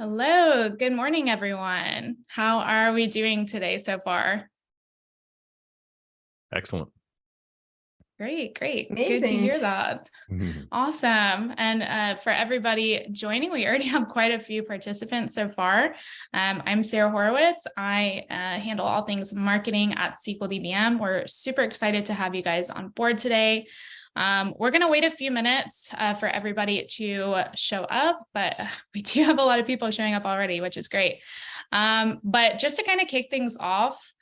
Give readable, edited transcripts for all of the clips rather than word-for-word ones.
Hello, good morning, everyone. How are we doing today so far? Excellent. Great. Good to Amazing. hear that. Awesome. And for everybody joining, we already have quite a few participants so far. I'm Sarah Horowitz. I handle all things marketing at SQL We're super excited to have you guys on board today. We're going to wait a few minutes for everybody to show up, but we do have a lot of people showing up already, which is great. But just to kind of kick things off,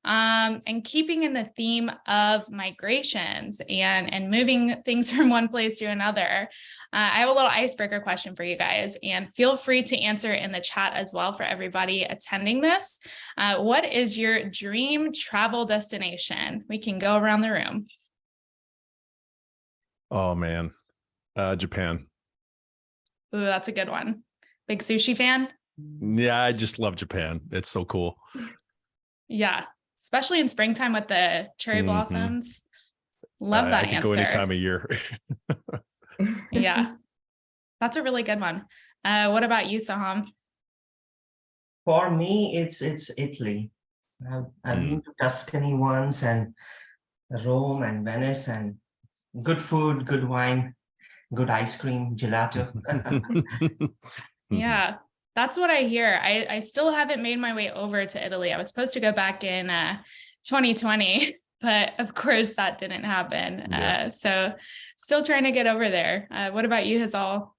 and keeping in the theme of migrations and moving things from one place to another, I have a little icebreaker question for you guys, and feel free to answer in the chat as well for everybody attending this. What is your dream travel destination? We can go around the room. Oh man, Japan. Ooh, that's a good one. Big sushi fan? Yeah, I just love Japan. It's so cool. Yeah, especially in springtime with the cherry blossoms. Love that I could answer. go any time of year. Yeah, that's a really good one. What about you, Saham? For me, it's Italy. I've been to Tuscany once, and Rome and Venice, and good food, good wine, good ice cream, gelato. Yeah, that's what I hear. I still haven't made my way over to Italy. I was supposed to go back in 2020, but of course that didn't happen. Yeah. So still trying to get over there. What about you, Hazal?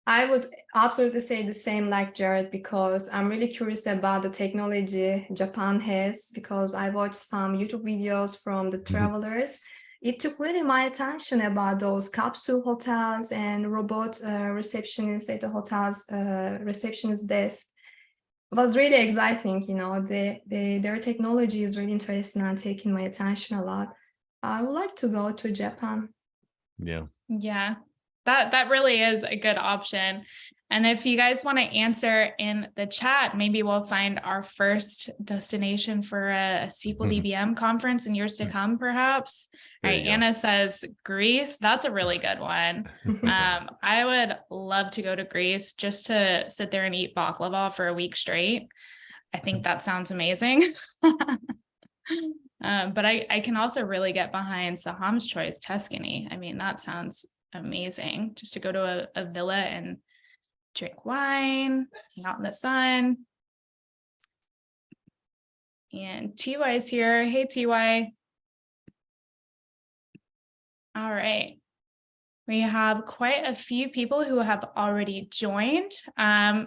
I would absolutely say the same like Jared, because I'm really curious about the technology Japan has, because I watched some YouTube videos from the travelers. It took really my attention about those capsule hotels and robot receptionists at the hotels, receptionist desk. It was really exciting, you know. Their technology is really interesting and taking my attention a lot. I would like to go to Japan. Yeah, that really is a good option. And if you guys want to answer in the chat, maybe we'll find our first destination for a SQL DBM conference in years to come, perhaps. All right, Anna says Greece. That's a really good one. I would love to go to Greece just to sit there and eat baklava for a week straight. I think that sounds amazing. But I can also really get behind Saham's choice, Tuscany. I mean, that sounds amazing, just to go to a villa and drink wine, hang out in the sun. And TY is here. Hey, TY. All right. We have quite a few people who have already joined.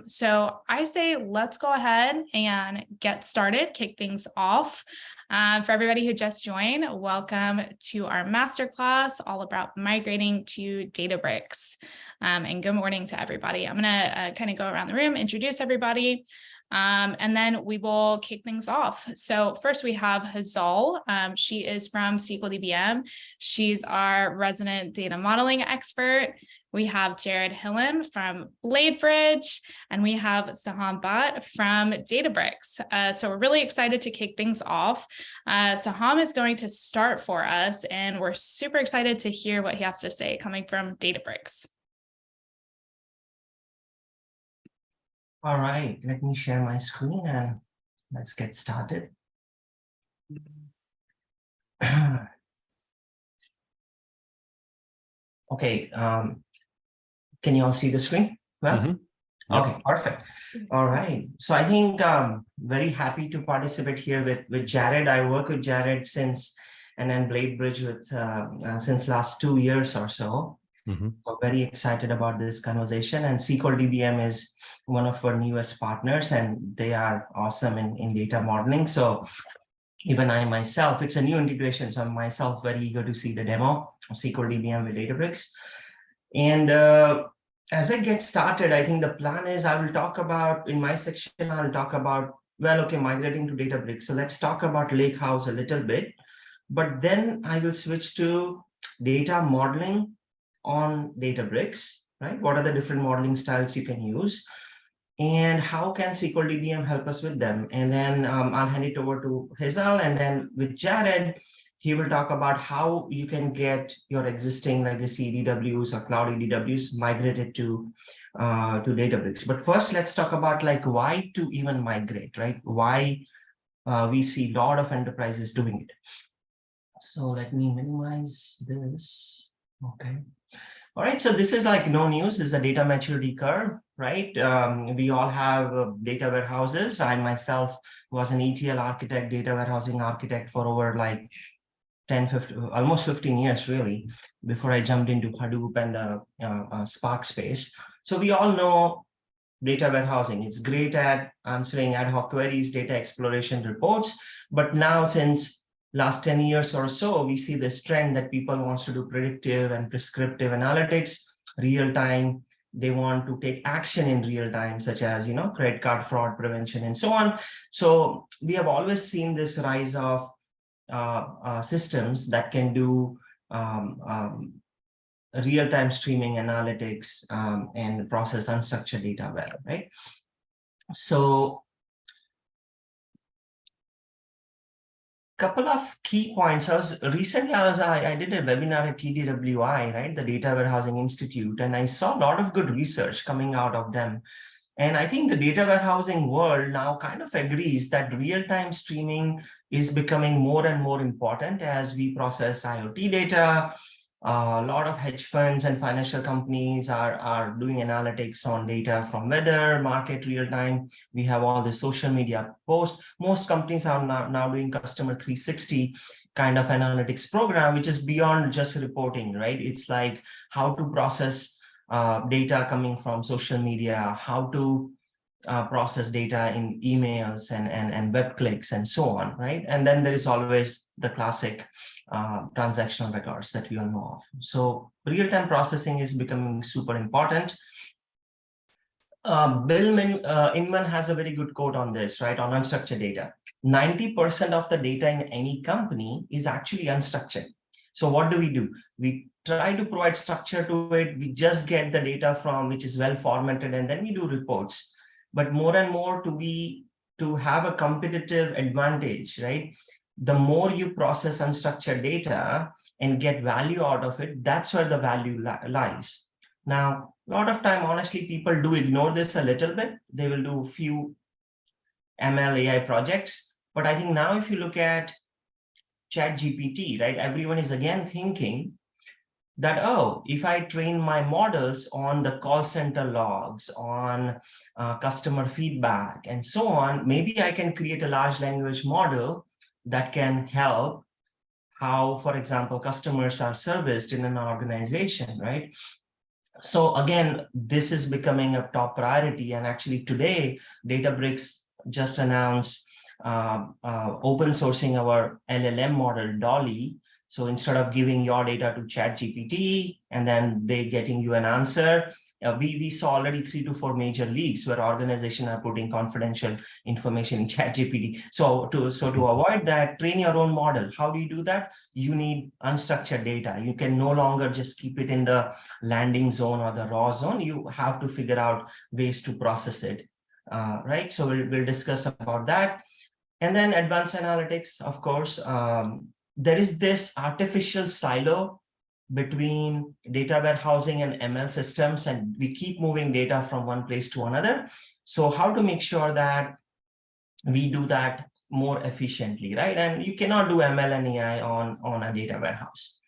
So I say let's go ahead and get started, kick things off. For everybody who just joined, welcome to our masterclass all about migrating to Databricks. And good morning to everybody. I'm gonna kind of go around the room, introduce everybody, and then we will kick things off. So first we have Hazal. She is from SQL DBM. She's our resident data modeling expert. We have Jared Hillen from BladeBridge, and we have Saham Bhatt from Databricks. So we're really excited to kick things off. Saham is going to start for us, and we're super excited to hear what he has to say coming from Databricks. All right, let me share my screen and let's get started. Okay, can you all see the screen? Well, okay, perfect. All right, so I think very happy to participate here with Jared. I work with Jared since, and then BladeBridge with since last 2 years or so. So very excited about this conversation, and SQL DBM is one of our newest partners, and they are awesome in data modeling. So even I myself, it's a new integration, so I'm myself very eager to see the demo of SQL DBM with Databricks. And as I get started, I think the plan is I will talk about, in my section, I'll talk about, well, okay, migrating to Databricks. So let's talk about Lakehouse a little bit, but then I will switch to data modeling on Databricks, right? What are the different modeling styles you can use? And how can SQL DBM help us with them? And then I'll hand it over to Hazal, and then with Jared, He will talk about how you can get your existing legacy EDWs or cloud EDWs migrated to Databricks. But first, let's talk about like why to even migrate, right? Why we see a lot of enterprises doing it. So let me minimize this. Okay. All right, so this is like no news. This is a data maturity curve, right? We all have data warehouses. I myself was an ETL architect, data warehousing architect for over like 10, 15, almost 15 years, really, before I jumped into Hadoop and Spark space. So we all know data warehousing. It's great at answering ad hoc queries, data exploration reports. But now, since last 10 years or so, we see this trend that people want to do predictive and prescriptive analytics, real time. They want to take action in real time, such as, credit card fraud prevention and so on. So we have always seen this rise of systems that can do real-time streaming analytics and process unstructured data well, right? So couple of key points. I did a webinar at TDWI, right, the Data Warehousing Institute, and I saw a lot of good research coming out of them. And I think the data warehousing world now kind of agrees that real-time streaming is becoming more and more important as we process IoT data. A lot of hedge funds and financial companies are doing analytics on data from weather, market, real time. We have all the social media posts. Most companies are now doing customer 360 kind of analytics program, which is beyond just reporting, right? It's like how to process data coming from social media, how to process data in emails and web clicks and so on, right? And then there is always the classic transactional records that we all know of. So real-time processing is becoming super important. Bill Inman has a very good quote on this, right? On unstructured data. 90% of the data in any company is actually unstructured. So what do? We try to provide structure to it. We just get the data from which is well formatted, and then we do reports. But more and more to have a competitive advantage, right? The more you process unstructured data and get value out of it, that's where the value lies. Now, a lot of time, honestly, people do ignore this a little bit. They will do a few ML AI projects. But I think now if you look at ChatGPT, right, everyone is again thinking that, oh, if I train my models on the call center logs, on customer feedback, and so on, maybe I can create a large language model that can help how, for example, customers are serviced in an organization, right? So again, this is becoming a top priority. And actually today, Databricks just announced open sourcing our LLM model, Dolly. So instead of giving your data to ChatGPT and then they getting you an answer, we saw already 3 to 4 major leaks where organizations are putting confidential information in ChatGPT. So to avoid that, train your own model. How do you do that? You need unstructured data. You can no longer just keep it in the landing zone or the raw zone. You have to figure out ways to process it, right? So we'll discuss about that. And then advanced analytics, of course. There is this artificial silo between data warehousing and ML systems, and we keep moving data from one place to another. So how to make sure that we do that more efficiently, right? And you cannot do ML and AI on a data warehouse.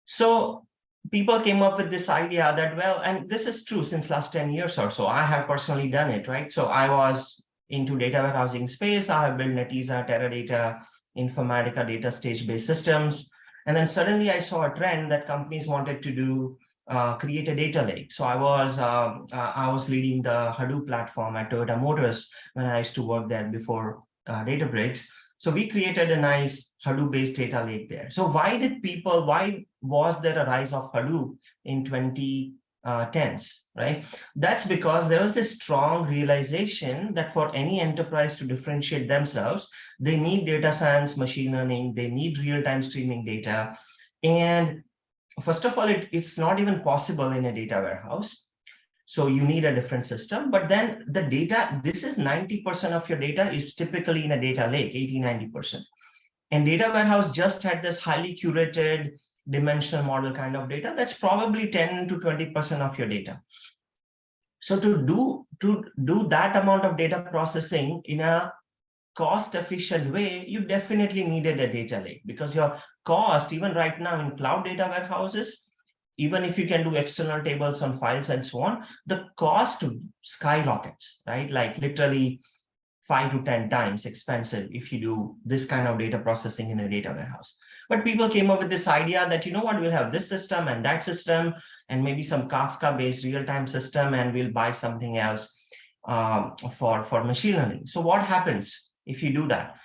So people came up with this idea that, well, and this is true since last 10 years or so, I have personally done it, right? So I was into data warehousing space. I have built Netezza, Teradata, Informatica data stage-based systems. And then suddenly I saw a trend that companies wanted to do, create a data lake. So I was leading the Hadoop platform at Toyota Motors when I used to work there before Databricks. So we created a nice Hadoop-based data lake there. So why was there a rise of Hadoop in 2010s, right? That's because there was this strong realization that for any enterprise to differentiate themselves, they need data science, machine learning, they need real-time streaming data. And first of all, it's not even possible in a data warehouse. So you need a different system, but then the data, this is 90% of your data is typically in a data lake, 80-90%. And data warehouse just had this highly curated dimensional model kind of data. That's probably 10 to 20% of your data. So to do that amount of data processing in a cost-efficient way, you definitely needed a data lake, because your cost, even right now in cloud data warehouses, even if you can do external tables on files and so on, the cost skyrockets, right? Like literally 5 to 10 times expensive if you do this kind of data processing in a data warehouse. But people came up with this idea that, you know what, we'll have this system and that system, and maybe some Kafka-based real-time system, and we'll buy something else for machine learning. So what happens if you do that?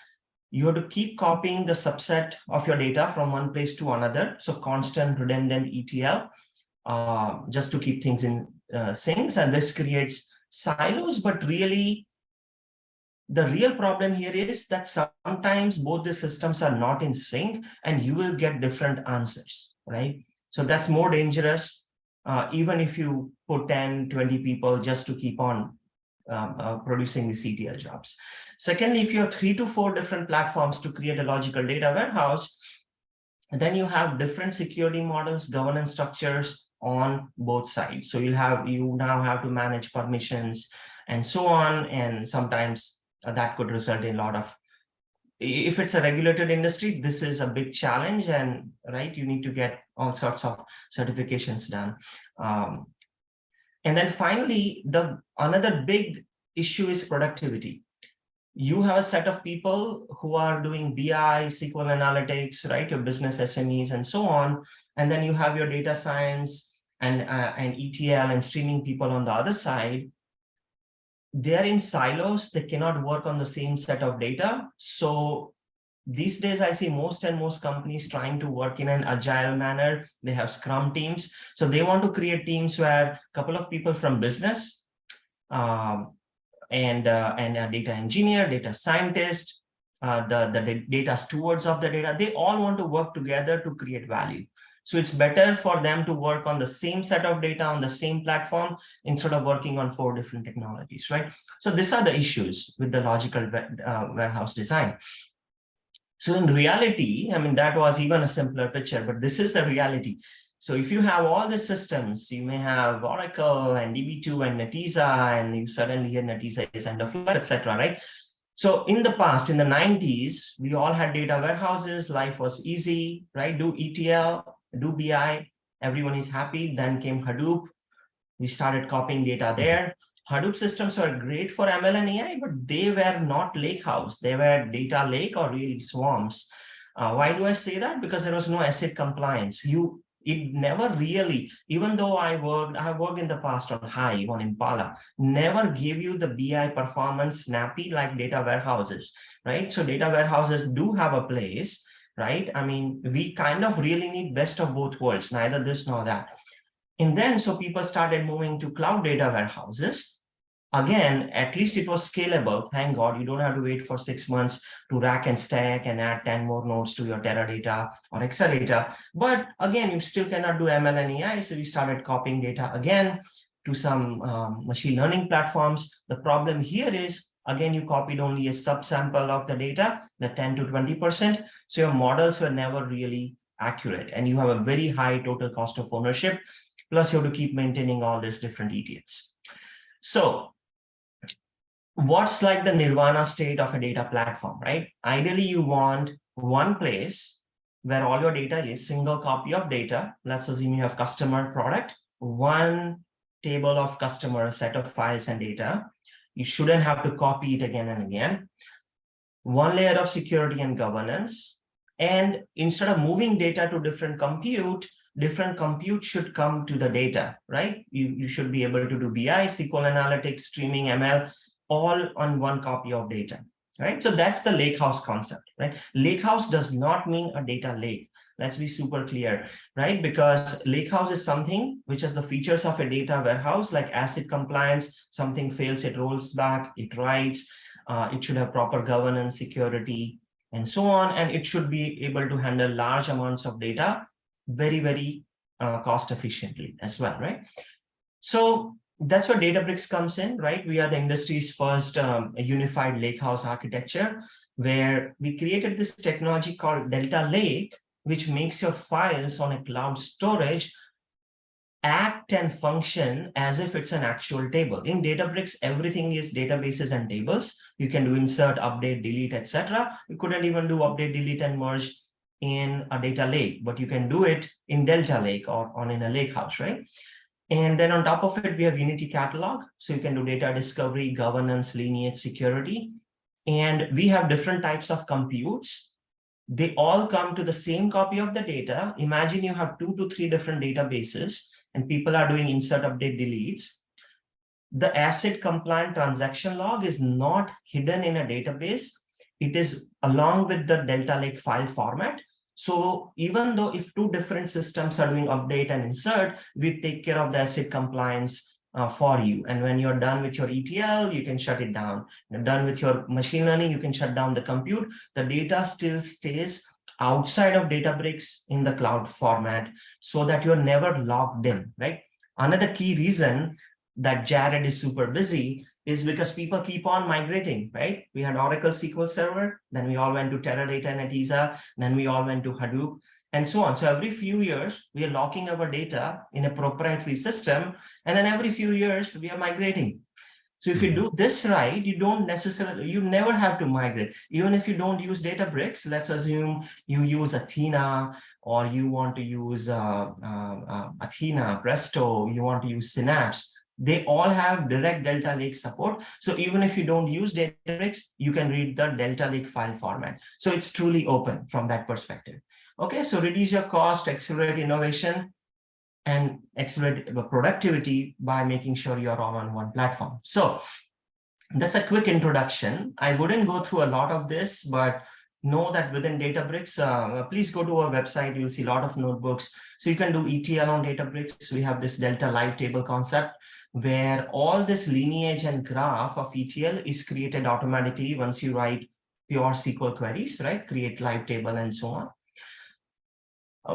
You have to keep copying the subset of your data from one place to another. So constant redundant ETL, just to keep things in syncs. And this creates silos, but really, the real problem here is that sometimes both the systems are not in sync and you will get different answers, right? So that's more dangerous, even if you put 10, 20 people just to keep on producing these ETL jobs. Secondly, if you have 3 to 4 different platforms to create a logical data warehouse, then you have different security models, governance structures on both sides. So you now have to manage permissions and so on, and sometimes that could result in a lot of, if it's a regulated industry, this is a big challenge, and right, you need to get all sorts of certifications done. And then finally, another big issue is productivity. You have a set of people who are doing BI, SQL analytics, right? Your business SMEs and so on. And then you have your data science and ETL and streaming people on the other side. They're in silos. They cannot work on the same set of data. So these days, I see most companies trying to work in an agile manner. They have Scrum teams. So they want to create teams where a couple of people from business and a data engineer, data scientist, the data stewards of the data, they all want to work together to create value. So it's better for them to work on the same set of data on the same platform instead of working on 4 different technologies, right? So these are the issues with the logical warehouse design. So in reality, I mean, that was even a simpler picture, but this is the reality. So if you have all the systems, you may have Oracle and DB2 and Netezza, and you suddenly hear Netezza is end of life, etc., right? So in the past, in the 90s, we all had data warehouses. Life was easy, right? Do ETL, do BI, everyone is happy. Then came Hadoop. We started copying data there. Hadoop systems were great for ML and AI, but they were not Lakehouse. They were data lake or really swarms. Why do I say that? Because there was no ACID compliance. It never really, even though I have worked in the past on Hive, on Impala, never gave you the BI performance snappy like data warehouses, right? So data warehouses do have a place, right? I mean, we kind of really need best of both worlds, neither this nor that. And then, so people started moving to cloud data warehouses. Again, at least it was scalable. Thank God, you don't have to wait for 6 months to rack and stack and add 10 more nodes to your Teradata or Exadata. But again, you still cannot do ML and AI. So we started copying data again to some machine learning platforms. The problem here is, again, you copied only a subsample of the data, the 10 to 20%. So your models were never really accurate. And you have a very high total cost of ownership. Plus, you have to keep maintaining all these different ETLs. So what's like the nirvana state of a data platform, right? Ideally, you want one place where all your data is, single copy of data. Let's assume you have customer product, one table of customer, a set of files and data. You shouldn't have to copy it again and again. One layer of security and governance. And instead of moving data to different compute should come to the data, right? You should be able to do BI, SQL analytics, streaming, ML, all on one copy of data, right? So that's the Lakehouse concept, right? Lakehouse does not mean a data lake. Let's be super clear, right? Because Lakehouse is something which has the features of a data warehouse, like ACID compliance. Something fails, it rolls back, it writes. It should have proper governance, security, and so on. And it should be able to handle large amounts of data very, very cost efficiently as well, right? So that's where Databricks comes in, right? We are the industry's first unified Lakehouse architecture. where we created this technology called Delta Lake, which makes your files on a cloud storage act and function as if it's an actual table. In Databricks, everything is databases and tables. You can do insert, update, delete, etc. You couldn't even do update, delete, and merge in a data lake, but you can do it in Delta Lake or in a Lakehouse, right? And then on top of it, we have Unity Catalog. So you can do data discovery, governance, lineage, security. And we have different types of computes. They all come to the same copy of the data. Imagine you have 2 to 3 different databases and people are doing insert, update, deletes. The ACID compliant transaction log is not hidden in a database. It is along with the Delta Lake file format. So even though if 2 different systems are doing update and insert, we take care of the ACID compliance for you. And when you're done with your ETL, you can shut it down. You're done with your machine learning, you can shut down the compute. The data still stays outside of Databricks in the cloud format so that you're never logged in, right? Another key reason that Jared is super busy is because people keep on migrating, right? We had Oracle SQL Server, then we all went to Teradata and Netezza, then we all went to Hadoop, and so on. So every few years, we are locking our data in a proprietary system, and then every few years, we are migrating. So if you do this right, you don't necessarily, you never have to migrate. Even if you don't use Databricks, let's assume you use Athena, or you want to use Athena, Presto, you want to use Synapse. They all have direct Delta Lake support. So even if you don't use Databricks, you can read the Delta Lake file format. So it's truly open from that perspective. Okay, so reduce your cost, accelerate innovation, and accelerate productivity by making sure you're all on one platform. So that's a quick introduction. I wouldn't go through a lot of this, but know that within Databricks, please go to our website. You'll see a lot of notebooks. So you can do ETL on Databricks. We have this Delta Live Table concept where all this lineage and graph of ETL is created automatically once you write pure SQL queries, right? Create live table and so on.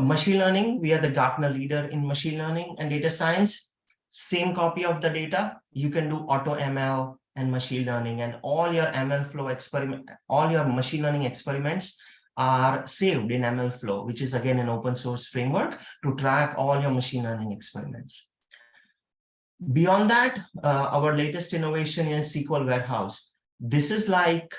Machine learning, we are the Gartner leader in machine learning and data science. Same copy of the data, you can do auto ML and machine learning, and all your ML flow experiment, all your machine learning experiments are saved in ML flow, which is again an open source framework to track all your machine learning experiments. Beyond that, our latest innovation is SQL Warehouse. This is like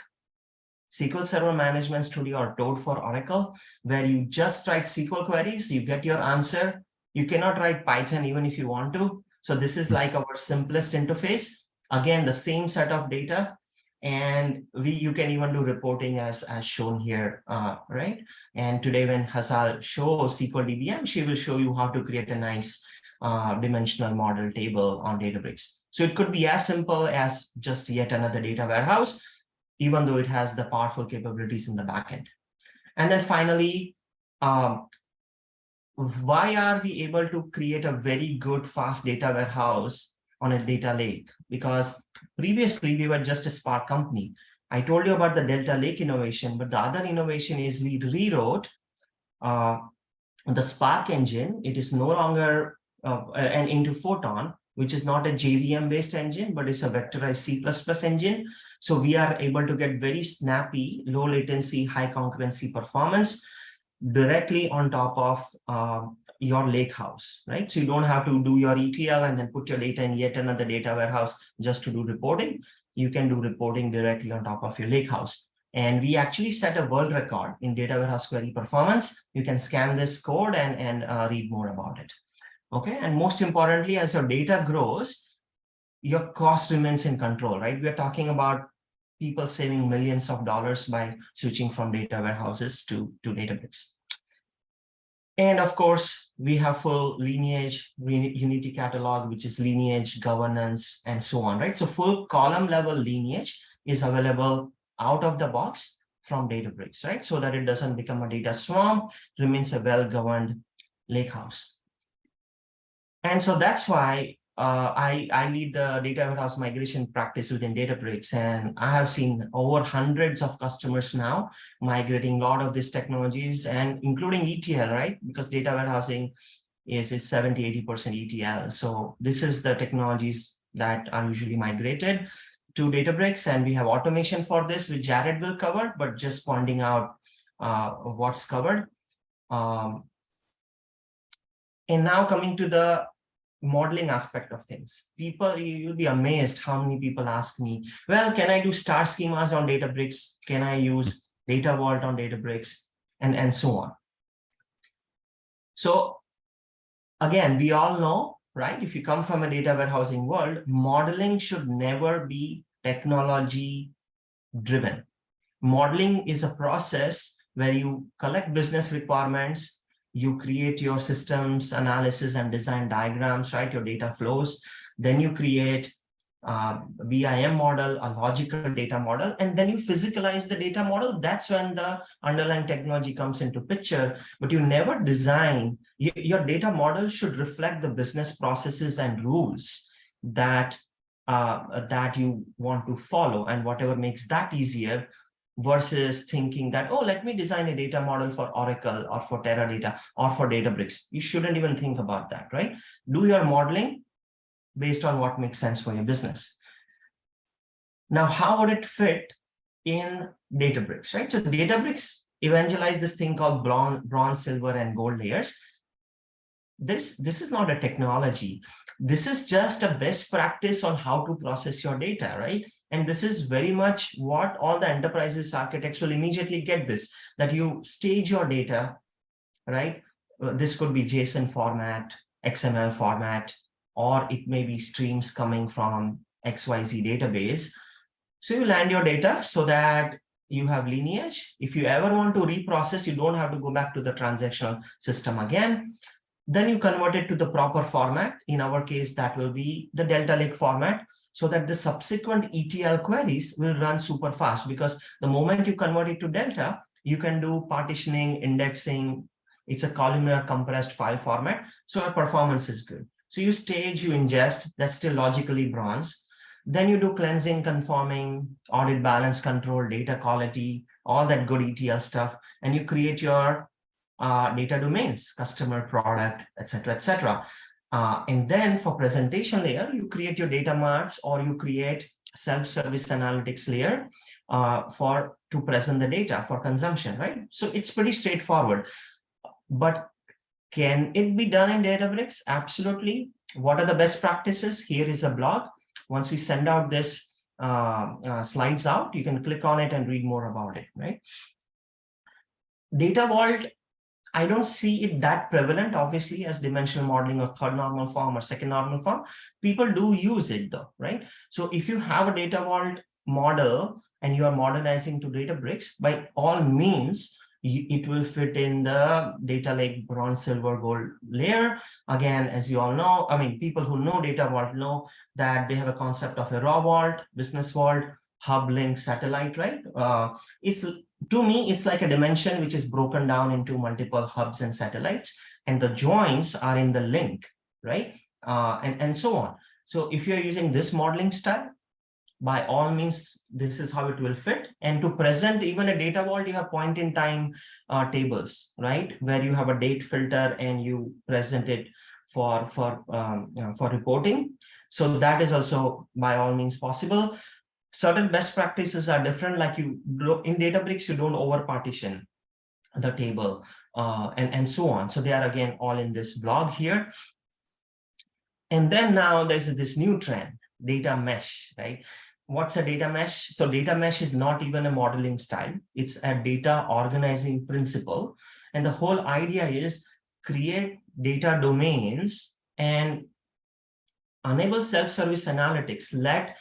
SQL Server Management Studio or Toad for Oracle, where you just write SQL queries, you get your answer. You cannot write Python even if you want to. So this is like our simplest interface. Again, the same set of data. And you can even do reporting as shown here, right? And today when Hasal shows SQL DBM, she will show you how to create a nice dimensional model table on Databricks. So it could be as simple as just yet another data warehouse, even though it has the powerful capabilities in the backend. And then finally, why are we able to create a very good fast data warehouse on a data lake? Because previously we were just a Spark company. I told you about the Delta Lake innovation, but the other innovation is we rewrote the Spark engine. It is no longer an into Photon, which is not a JVM based engine, but it's a vectorized C++ engine. So we are able to get very snappy, low latency, high concurrency performance directly on top of your Lakehouse, right? So you don't have to do your ETL and then put your data in yet another data warehouse just to do reporting. You can do reporting directly on top of your Lakehouse. And we actually set a world record in data warehouse query performance. You can scan this code and read more about it. Okay, and most importantly, as your data grows, your cost remains in control, right? We are talking about people saving millions of dollars by switching from data warehouses to Databricks. And of course, we have full lineage, Unity catalog, which is lineage, governance, and so on, right? So full column level lineage is available out of the box from Databricks, right? So that it doesn't become a data swamp, remains a well-governed lakehouse. And so that's why I lead the data warehouse migration practice within Databricks. And I have seen over hundreds of customers now migrating a lot of these technologies, and including ETL, right? Because data warehousing is 70–80% ETL. So this is the technologies that are usually migrated. to Databricks, and we have automation for this, which Jared will cover, but just pointing out what's covered. And now coming to the modeling aspect of things. People, you'll be amazed how many people ask me, well, can I do star schemas on Databricks? Can I use Data Vault on Databricks? And so on. So again, we all know, right? If you come from a data warehousing world, modeling should never be technology driven. Modeling is a process where you collect business requirements, you create your systems analysis and design diagrams, right? Your data flows. Then you create a BIM model, a logical data model, and then you physicalize the data model. That's when the underlying technology comes into picture. But you never design, your data model should reflect the business processes and rules that that you want to follow, and whatever makes that easier, versus thinking that, oh, let me design a data model for Oracle or for Teradata or for Databricks. You shouldn't even think about that, right? Do your modeling based on what makes sense for your business. Now, how would it fit in Databricks, right? So Databricks evangelize this thing called bronze, silver, and gold layers. This is not a technology. This is just a best practice on how to process your data, right? And this is very much what all the enterprises architects will immediately get this, that you stage your data, right? This could be JSON format, XML format, or it may be streams coming from XYZ database. So you land your data so that you have lineage. If you ever want to reprocess, you don't have to go back to the transactional system again. Then you convert it to the proper format. In our case, that will be the Delta Lake format, so that the subsequent ETL queries will run super fast, because the moment you convert it to Delta, you can do partitioning, indexing. It's a columnar compressed file format, so our performance is good. So you stage, you ingest, that's still logically bronze. Then you do cleansing, conforming, audit, balance, control, data quality, all that good ETL stuff, and you create your data domains, customer, product, etc., etc. And then for presentation layer, you create your data marts, or you create self-service analytics layer to present the data for consumption, right? So it's pretty straightforward. But can it be done in Databricks? Absolutely. What are the best practices? Here is a blog. Once we send out this slides out, you can click on it and read more about it, right? Data Vault, I don't see it that prevalent, obviously, as dimensional modeling or third normal form or second normal form. People do use it though, right? So if you have a Data Vault model and you are modernizing to Databricks, by all means, it will fit in the Data Lake bronze, silver, gold layer. Again, as you all know, I mean, people who know Data Vault know that they have a concept of a raw vault, business vault, hub, link, satellite, right? To me, it's like a dimension which is broken down into multiple hubs and satellites, and the joins are in the link, right? And so on. So if you're using this modeling style, by all means, this is how it will fit. And to present even a data vault, you have point in time tables, right? Where you have a date filter and you present it for reporting. So that is also by all means possible. Certain best practices are different, like in Databricks, you don't over partition the table and so on. So they are again all in this blog here. And then now there's this new trend, data mesh, right? What's a data mesh? So data mesh is not even a modeling style. It's a data organizing principle. And the whole idea is create data domains and enable self-service analytics. Let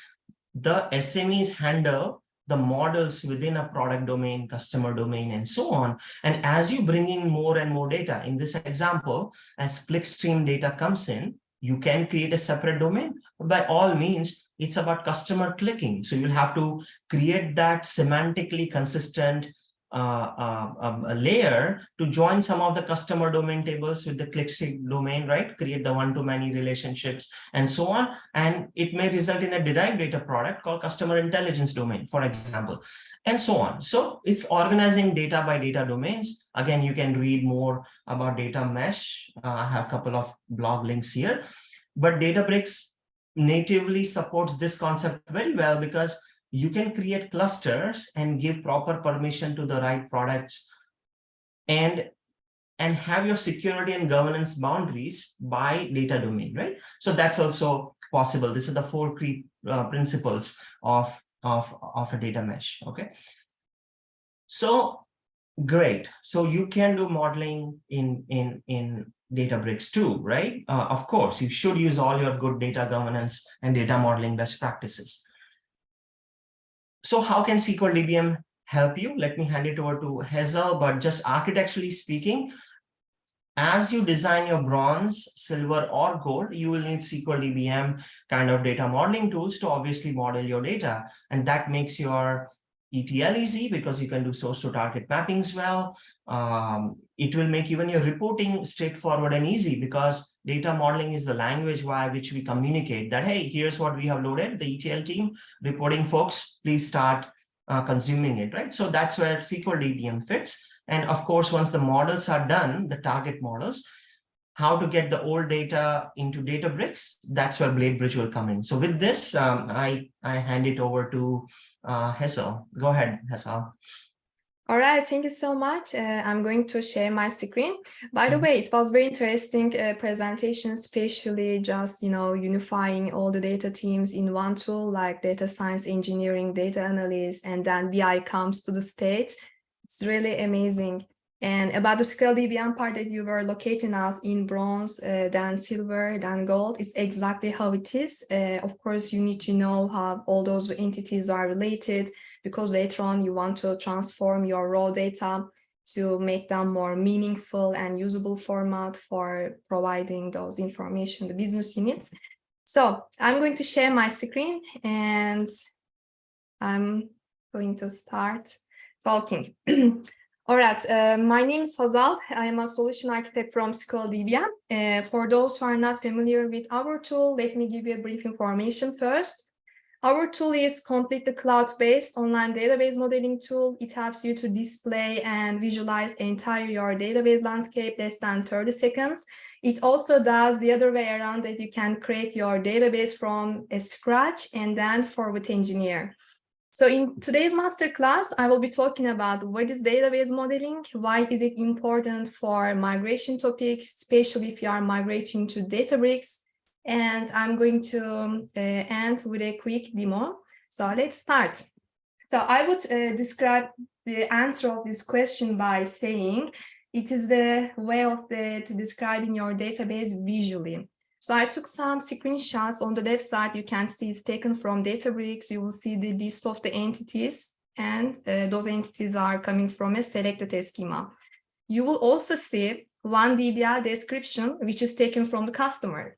the SMEs handle the models within a product domain, customer domain, and so on. And as you bring in more and more data, in this example, as clickstream data comes in, you can create a separate domain. But by all means, it's about customer clicking. So you'll have to create that semantically consistent a layer to join some of the customer domain tables with the clickstream domain, right? Create the one-to-many relationships and so on. And it may result in a derived data product called customer intelligence domain, for example, and so on. So it's organizing data by data domains. Again, you can read more about data mesh. I have a couple of blog links here. But Databricks natively supports this concept very well, because you can create clusters and give proper permission to the right products and have your security and governance boundaries by data domain, right? So that's also possible. These are the four key principles of a data mesh. Okay, so great. So you can do modeling in Databricks too, right? Of course, you should use all your good data governance and data modeling best practices. So how can SQL DBM help you? Let me hand it over to Hazel, but just architecturally speaking, as you design your bronze, silver, or gold, you will need SQL DBM kind of data modeling tools to obviously model your data. And that makes your ETL easy, because you can do source to target mappings well. It will make even your reporting straightforward and easy, because data modeling is the language by which we communicate that, hey, here's what we have loaded, the ETL team, reporting folks, please start consuming it, right? So that's where SQL DBM fits. And of course, once the models are done, the target models, how to get the old data into Databricks, that's where BladeBridge will come in. So with this, I hand it over to Hazel. Go ahead, Hazel. All right, thank you so much. I'm going to share my screen. By the way, it was very interesting presentation, especially just, unifying all the data teams in one tool, like data science, engineering, data analyst, and then BI comes to the stage. It's really amazing. And about the SQL DBM part that you were locating us in bronze, then silver, then gold, it's exactly how it is. Of course, you need to know how all those entities are related, because later on you want to transform your raw data to make them more meaningful and usable format for providing those information to business units. So I'm going to share my screen and I'm going to start talking. All right, my name is Hazal. I am a solution architect from SQL DBM. For those who are not familiar with our tool, let me give you a brief information first. Our tool is completely cloud-based online database modeling tool. It helps you to display and visualize entire your database landscape less than 30 seconds. It also does the other way around, that you can create your database from scratch and then forward engineer. So in today's masterclass, I will be talking about what is database modeling, why is it important for migration topics, especially if you are migrating to Databricks, and I'm going to end with a quick demo. So let's start. So I would describe the answer of this question by saying it is the way of describing your database visually. So I took some screenshots on the left side. You can see it's taken from Databricks. You will see the list of the entities, and those entities are coming from a selected schema. You will also see one DDL description, which is taken from the customer.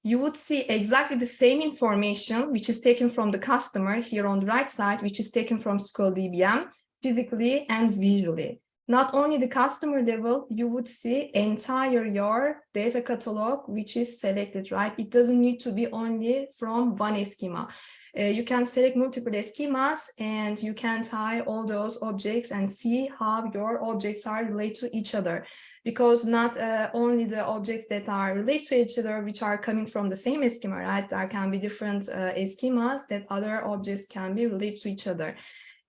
You would see exactly the same information, which is taken from the customer here on the right side, which is taken from SQL DBM, physically and visually. Not only the customer level, you would see entire your data catalog, which is selected, right? It doesn't need to be only from one schema. You can select multiple schemas and you can tie all those objects and see how your objects are related to each other. Because not only the objects that are related to each other, which are coming from the same schema, right? There can be different schemas that other objects can be related to each other.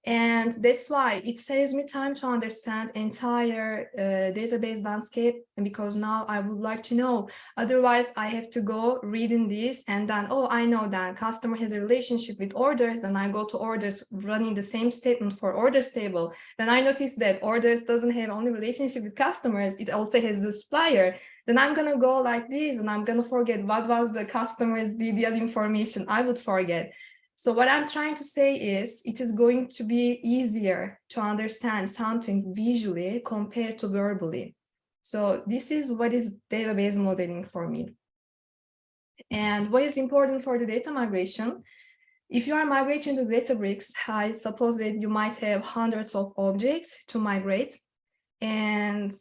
And that's why it saves me time to understand entire database landscape, and because now I would like to know. Otherwise, I have to go reading this and then, oh, I know that customer has a relationship with orders, then I go to orders running the same statement for orders table. Then I notice that orders doesn't have only relationship with customers, it also has the supplier. Then I'm going to go like this and I'm going to forget what was the customer's DBL information. I would forget. So what I'm trying to say is it is going to be easier to understand something visually compared to verbally. So this is what is database modeling for me. And what is important for the data migration? If you are migrating to Databricks, I suppose that you might have hundreds of objects to migrate, and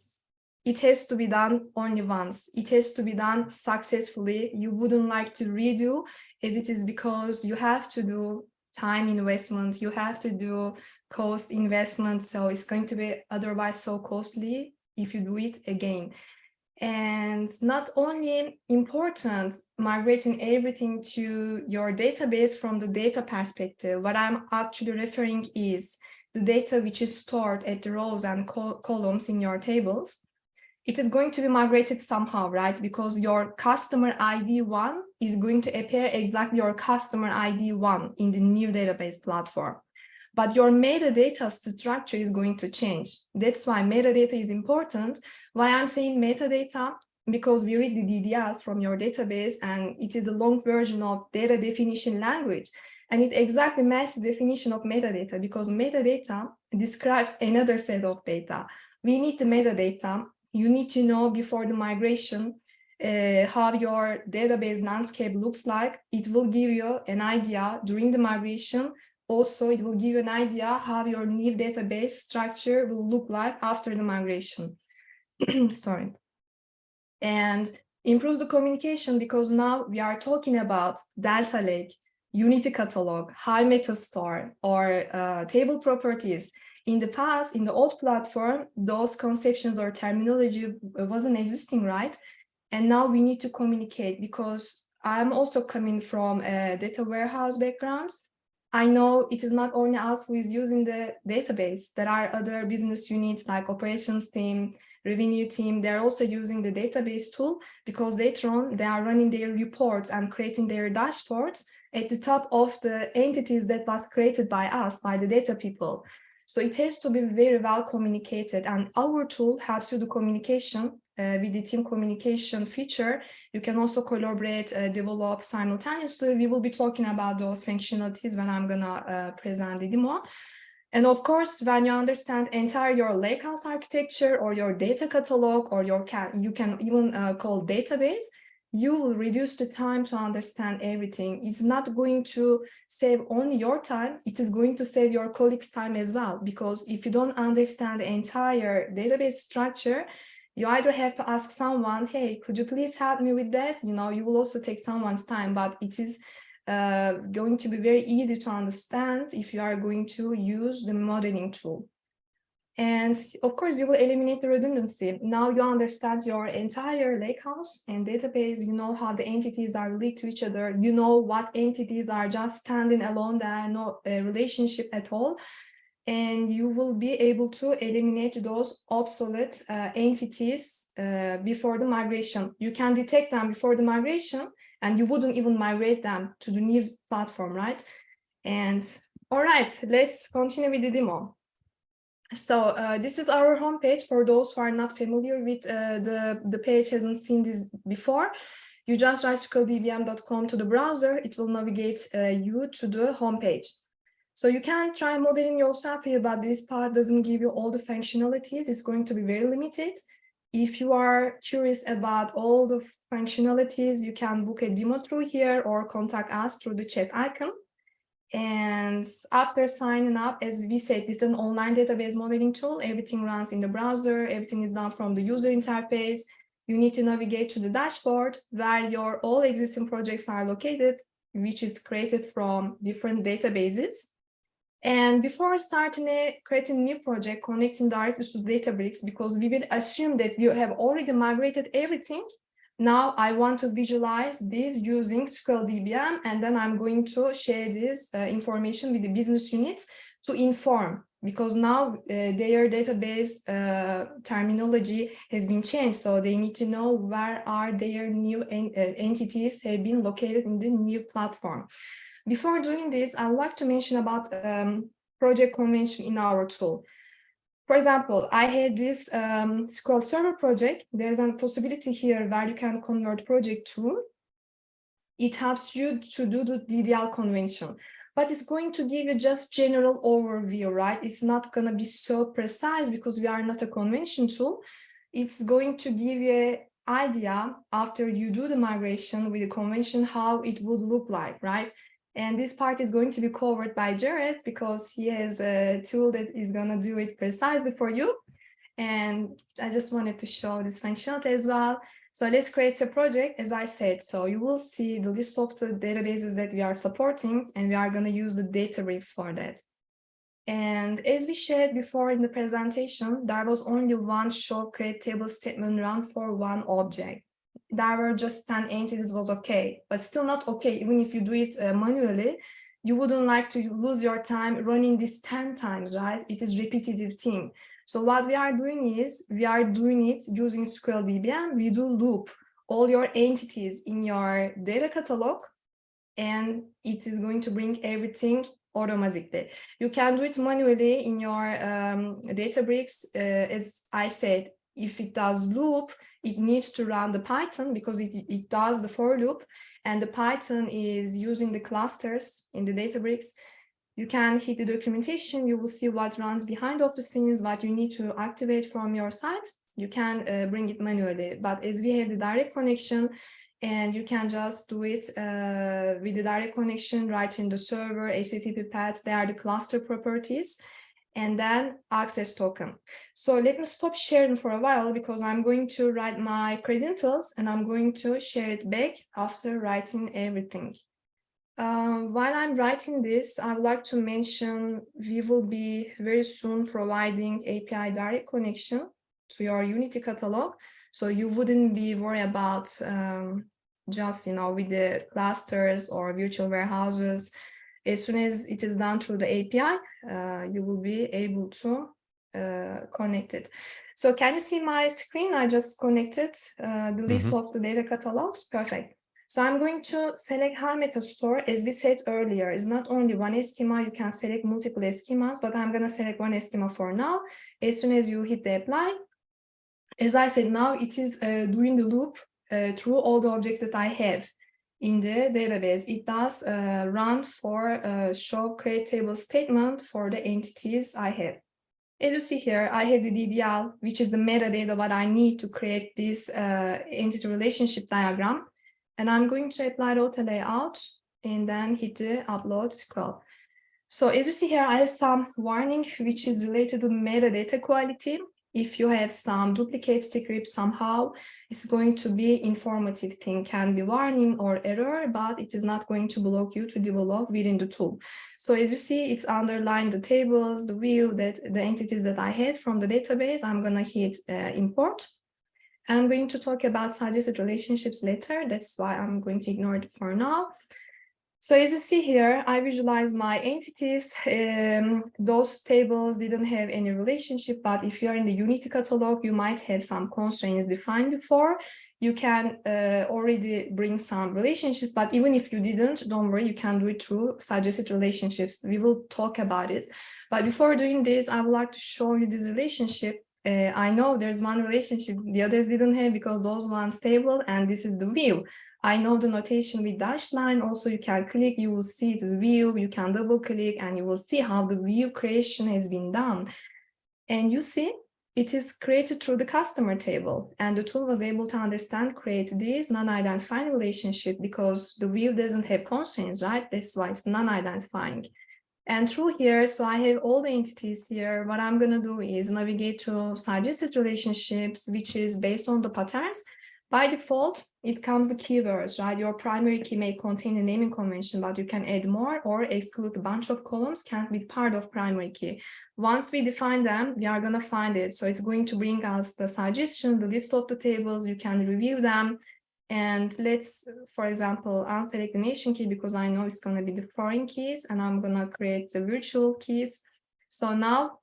it has to be done only once. It has to be done successfully. You wouldn't like to redo as it is, because you have to do time investment, you have to do cost investment. So it's going to be otherwise so costly if you do it again. And not only important migrating everything to your database from the data perspective, what I'm actually referring is the data which is stored at the rows and columns in your tables. It is going to be migrated somehow, right? Because your customer ID 1 is going to appear exactly your customer ID 1 in the new database platform. But your metadata structure is going to change. That's why metadata is important. Why I'm saying metadata? Because we read the DDL from your database, and it is a long version of data definition language. And it exactly matches the definition of metadata, because metadata describes another set of data. We need the metadata. You need to know before the migration how your database landscape looks like. It will give you an idea during the migration. Also, it will give you an idea how your new database structure will look like after the migration. Sorry. And improves the communication, because now we are talking about Delta Lake, Unity Catalog, High Meta Store, or table properties. In the past, in the old platform, those conceptions or terminology wasn't existing, right? And now we need to communicate, because I'm also coming from a data warehouse background. I know it is not only us who is using the database. There are other business units like operations team, revenue team. They're also using the database tool, because later on they are running their reports and creating their dashboards at the top of the entities that was created by us, by the data people. So it has to be very well communicated, and our tool helps you the communication with the team communication feature. You can also collaborate, develop simultaneously. We will be talking about those functionalities when I'm gonna present the demo. And of course, when you understand entire your Lakehouse architecture or your data catalog, or you can even call database, you will reduce the time to understand everything. It's not going to save only your time, it is going to save your colleagues' time as well. Because if you don't understand the entire database structure, you either have to ask someone, hey, could you please help me with that? You know, you will also take someone's time, but it is going to be very easy to understand if you are going to use the modeling tool. And of course, you will eliminate the redundancy. Now you understand your entire Lakehouse and database. You know how the entities are linked to each other. You know what entities are just standing alone. There are no relationship at all. And you will be able to eliminate those obsolete entities before the migration. You can detect them before the migration, and you wouldn't even migrate them to the new platform, right? And all right, let's continue with the demo. So this is our homepage. For those who are not familiar with the page, hasn't seen this before, you just write sqldbm.com to the browser. It will navigate you to the homepage. So you can try modeling yourself here, but this part doesn't give you all the functionalities. It's going to be very limited. If you are curious about all the functionalities, you can book a demo through here or contact us through the chat icon. And after signing up, as we said, this is an online database modeling tool. Everything runs in the browser. Everything is done from the user interface. You need to navigate to the dashboard where your all existing projects are located, which is created from different databases. And before creating a new project, connecting directly to Databricks, because we will assume that you have already migrated everything. Now I want to visualize this using sqldbm, and then I'm going to share this information with the business units to inform, because now their database terminology has been changed. So they need to know where are their new entities have been located in the new platform. Before doing this, I would like to mention about project convention in our tool. For example, I had this SQL Server project. There's a possibility here where you can convert project to. It helps you to do the DDL convention, but it's going to give you just general overview, right? It's not going to be so precise because we are not a convention tool. It's going to give you an idea after you do the migration with the convention, how it would look like, right? And this part is going to be covered by Jared, because he has a tool that is going to do it precisely for you. And I just wanted to show this functionality as well. So let's create a project, as I said. So you will see the list of the databases that we are supporting, and we are going to use the Databricks for that. And as we shared before in the presentation, there was only one show create table statement run for one object. There were just 10 entities was okay, but still not okay. Even if you do it manually, you wouldn't like to lose your time running this 10 times, right? It is repetitive thing. So what we are doing is we are doing it using SQL DB. We do loop all your entities in your data catalog, and it is going to bring everything automatically. You can do it manually in your Databricks. As I said, if it does loop, it needs to run the Python because it does the for loop, and the Python is using the clusters in the Databricks. You can hit the documentation, you will see what runs behind of the scenes, what you need to activate from your site. You can bring it manually, but as we have the direct connection, and you can just do it with the direct connection right in the server, HTTP path, they are the cluster properties, and then access token. So let me stop sharing for a while because I'm going to write my credentials and I'm going to share it back after writing everything. While I'm writing this, I would like to mention we will be very soon providing API direct connection to your Unity catalog. So you wouldn't be worried about just, with the clusters or virtual warehouses. As soon as it is done through the API, you will be able to connect it. So can you see my screen? I just connected the list of the data catalogs. Perfect. So I'm going to select High Meta Store. As we said earlier, it's not only one schema, you can select multiple schemas, but I'm going to select one schema for now. As soon as you hit the apply, as I said, now it is doing the loop through all the objects that I have in the database. It does run for show create table statement for the entities I have. As you see here, I have the DDL, which is the metadata what I need to create this entity relationship diagram. And I'm going to apply auto layout and then hit the upload scroll. So as you see here, I have some warning which is related to metadata quality. If you have some duplicate script somehow, it's going to be informative thing, can be warning or error, but it is not going to block you to develop within the tool. So as you see, it's underlined the tables, the view, that the entities that I had from the database. I'm going to hit import. And I'm going to talk about suggested relationships later. That's why I'm going to ignore it for now. So as you see here, I visualize my entities. Those tables didn't have any relationship, but if you're in the Unity catalog, you might have some constraints defined before. You can already bring some relationships, but even if you didn't, don't worry, you can do it through suggested relationships. We will talk about it. But before doing this, I would like to show you this relationship. I know there's one relationship the others didn't have because those ones stable, and this is the view. I know the notation with dashed line. Also, you can click, you will see it is view. You can double click and you will see how the view creation has been done. And you see it is created through the customer table, and the tool was able to understand, create this non-identifying relationship because the view doesn't have constraints, right? That's why it's non-identifying. And through here, so I have all the entities here. What I'm going to do is navigate to suggested relationships, which is based on the patterns. By default, it comes the keywords, right? Your primary key may contain a naming convention, but you can add more or exclude a bunch of columns, can't be part of primary key. Once we define them, we are going to find it. So it's going to bring us the suggestion, the list of the tables, you can review them. And let's, for example, unselect the nation key because I know it's going to be the foreign keys, and I'm going to create the virtual keys. So now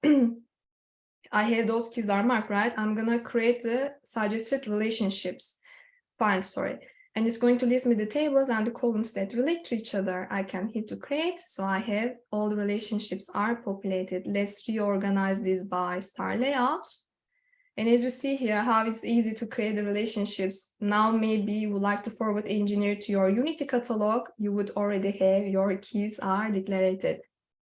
I have those keys are marked, right? I'm going to create the suggested relationships. Fine, sorry. And it's going to list me the tables and the columns that relate to each other. I can hit to create. So I have all the relationships are populated. Let's reorganize this by star layout. And as you see here, how it's easy to create the relationships. Now, maybe you would like to forward engineer to your Unity catalog. You would already have your keys are declared.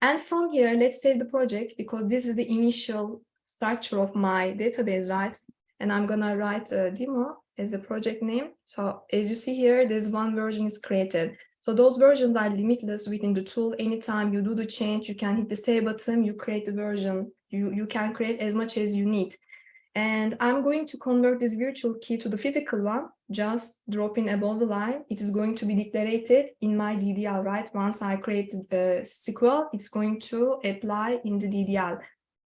And from here, let's save the project because this is the initial structure of my database, right? And I'm going to write a demo as a project name. So as you see here, there's one version is created. So those versions are limitless within the tool. Anytime you do the change, you can hit the save button, you create the version. You can create as much as you need. And I'm going to convert this virtual key to the physical one, just dropping above the line. It is going to be declarated in my DDL, right? Once I create the SQL, it's going to apply in the DDL.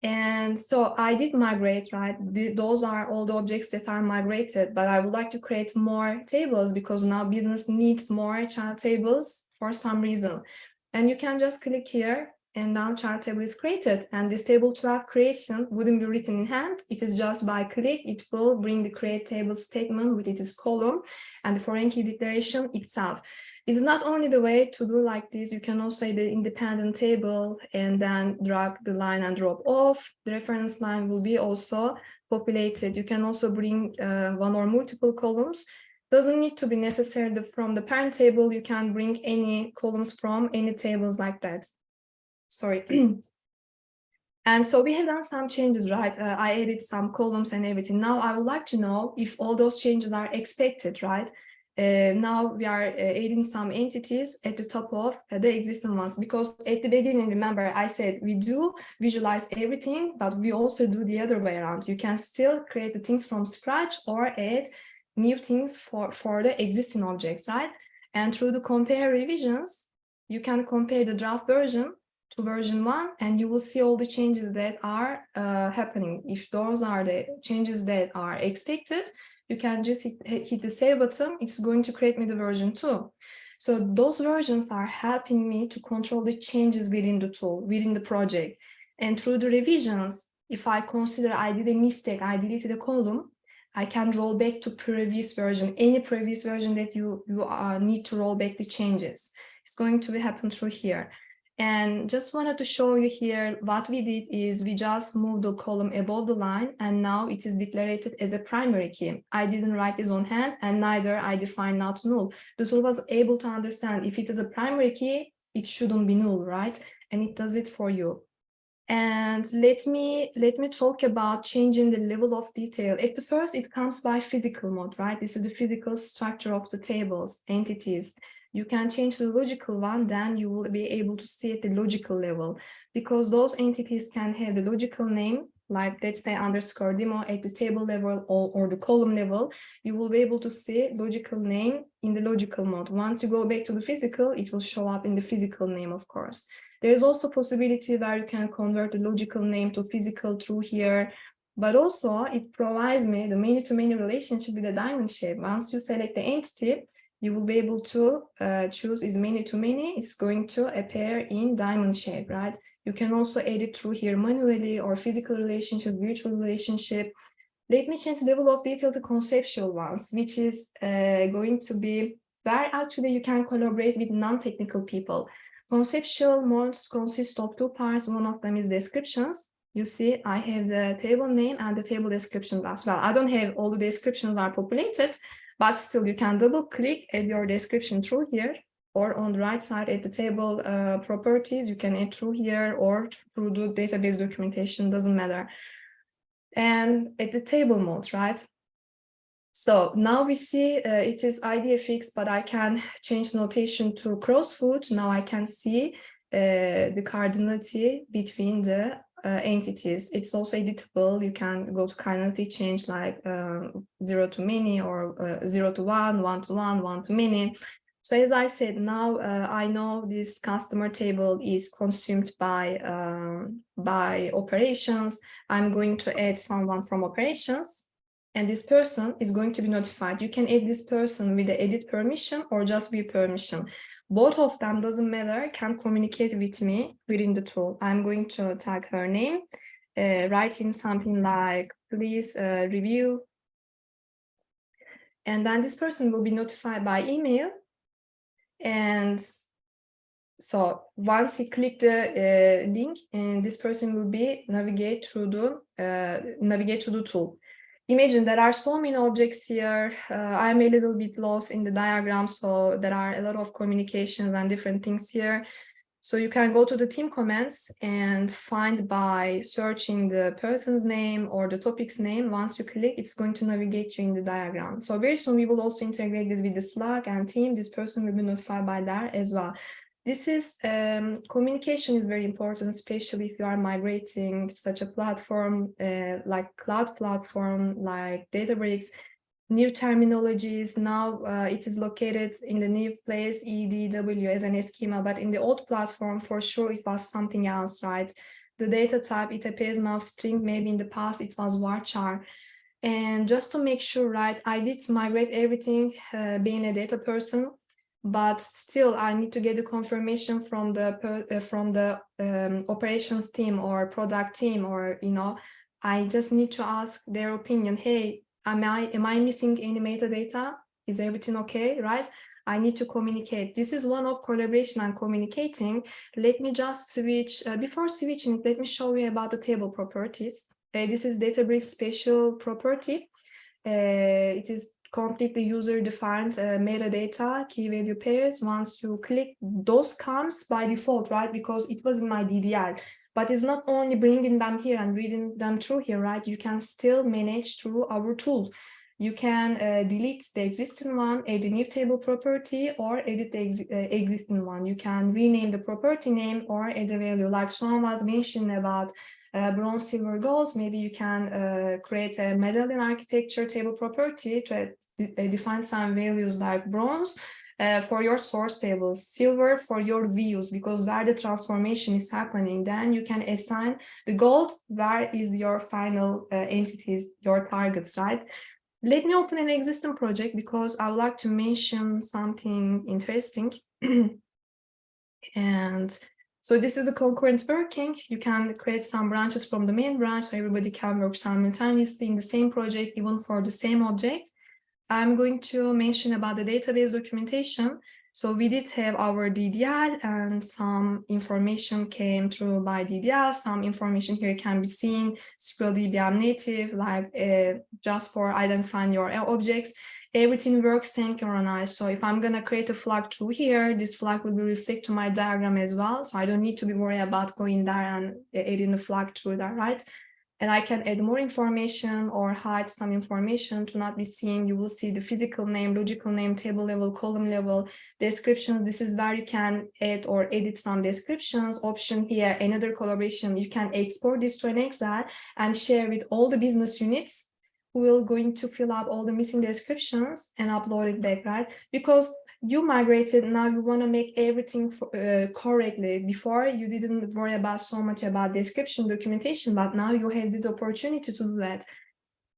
And so I did migrate, right? Those are all the objects that are migrated, but I would like to create more tables because now business needs more child tables for some reason. And you can just click here and now child table is created. And this table 12 creation wouldn't be written in hand. It is just by click, it will bring the create table statement with its column and the foreign key declaration itself. It's not only the way to do like this, you can also say the independent table and then drag the line and drop off. The reference line will be also populated. You can also bring one or multiple columns. Doesn't need to be necessary from the parent table. You can bring any columns from any tables like that. Sorry. And so we have done some changes, right? I added some columns and everything. Now I would like to know if all those changes are expected, right? Now we are adding some entities at the top of the existing ones, because at the beginning, remember, I said we do visualize everything, but we also do the other way around. You can still create the things from scratch or add new things for the existing objects, right? And through the compare revisions, you can compare the draft version to version 1, and you will see all the changes that are happening. If those are the changes that are expected, you can just hit the save button. It's going to create me the version 2. So those versions are helping me to control the changes within the tool, within the project. And through the revisions, if I consider I did a mistake, I deleted a column, I can roll back to previous version, any previous version that you need to roll back the changes. It's going to happen through here. And just wanted to show you here, what we did is we just moved the column above the line, and now it is declared as a primary key. I didn't write this on hand, and neither I defined not null. The tool was able to understand if it is a primary key, it shouldn't be null, right? And it does it for you. And let me talk about changing the level of detail. At the first, it comes by physical mode, right? This is the physical structure of the tables, entities. You can change the logical one, then you will be able to see at the logical level, because those entities can have the logical name, like let's say underscore demo at the table level or the column level. You will be able to see logical name in the logical mode. Once you go back to the physical, it will show up in the physical name, of course. There is also possibility where you can convert the logical name to physical through here, but also it provides me the many-to-many relationship with the diamond shape. Once you select the entity, you will be able to choose is many-to-many. It's going to appear in diamond shape, right? You can also edit through here manually or physical relationship, virtual relationship. Let me change the level of detail to conceptual ones, which is going to be where actually you can collaborate with non-technical people. Conceptual modes consist of 2 parts. One of them is descriptions. You see, I have the table name and the table description as well. I don't have all the descriptions are populated, but still you can double click at your description through here, or on the right side at the table properties, you can add through here or through the database documentation, doesn't matter. And at the table mode, right? So now we see it is IDFX, but I can change notation to crossfoot. Now I can see the cardinality between the entities. It's also editable. You can go to cardinality change like 0 to many or 0 to 1, 1 to 1, 1 to many. So as I said, now I know this customer table is consumed by operations. I'm going to add someone from operations, and this person is going to be notified. You can add this person with the edit permission or just view permission. Both of them, doesn't matter, can communicate with me within the tool. I'm going to tag her name, write in something like, please review. And then this person will be notified by email. And so once he click the link, and this person will be navigate through the tool. Imagine there are so many objects here. I'm a little bit lost in the diagram, so there are a lot of communications and different things here. So you can go to the team comments and find by searching the person's name or the topic's name. Once you click, it's going to navigate you in the diagram. So very soon we will also integrate this with the Slack and team. This person will be notified by that as well. This is communication is very important, especially if you are migrating such a platform like cloud platform, like Databricks. New terminologies now, it is located in the new place, EDW as an schema, but in the old platform, for sure, it was something else, right? The data type, it appears now string, maybe in the past it was varchar. And just to make sure, right, I did migrate everything being a data person, but still I need to get the confirmation from the operations team or product team, or, you know, I just need to ask their opinion. Hey, am I missing any metadata? Is everything okay, right? I need to communicate. This is one of collaboration and communicating. Let me just switch. Before switching, let me show you about the table properties. This is Databricks special property. It is completely user-defined metadata, key value pairs. Once you click, those comes by default, right? Because it was in my DDL. But it's not only bringing them here and reading them through here, right? You can still manage through our tool. You can delete the existing one, add a new table property, or edit the existing one. You can rename the property name or add a value, like someone was mentioning about bronze, silver, gold. Maybe you can create a medallion architecture table property to define some values like bronze for your source tables, silver for your views, because where the transformation is happening. Then you can assign the gold, where is your final entities, your targets, right? Let me open an existing project because I would like to mention something interesting. And so this is a concurrent working. You can create some branches from the main branch, so everybody can work simultaneously in the same project, even for the same object. I'm going to mention about the database documentation. So we did have our DDL, and some information came through by DDL. Some information here can be seen, SQL DBM native, like just for identifying your objects. Everything works synchronized. So if I'm going to create a flag through here, this flag will be reflected to my diagram as well. So I don't need to be worried about going there and adding the flag through that, right? And I can add more information or hide some information to not be seen. You will see the physical name, logical name, table level, column level, descriptions. This is where you can add or edit some descriptions. Option here, another collaboration. You can export this to an Excel and share with all the business units who will going to fill up all the missing descriptions and upload it back, right? Because you migrated, now you want to make everything correctly. Before, you didn't worry about so much about description documentation, but now you have this opportunity to do that.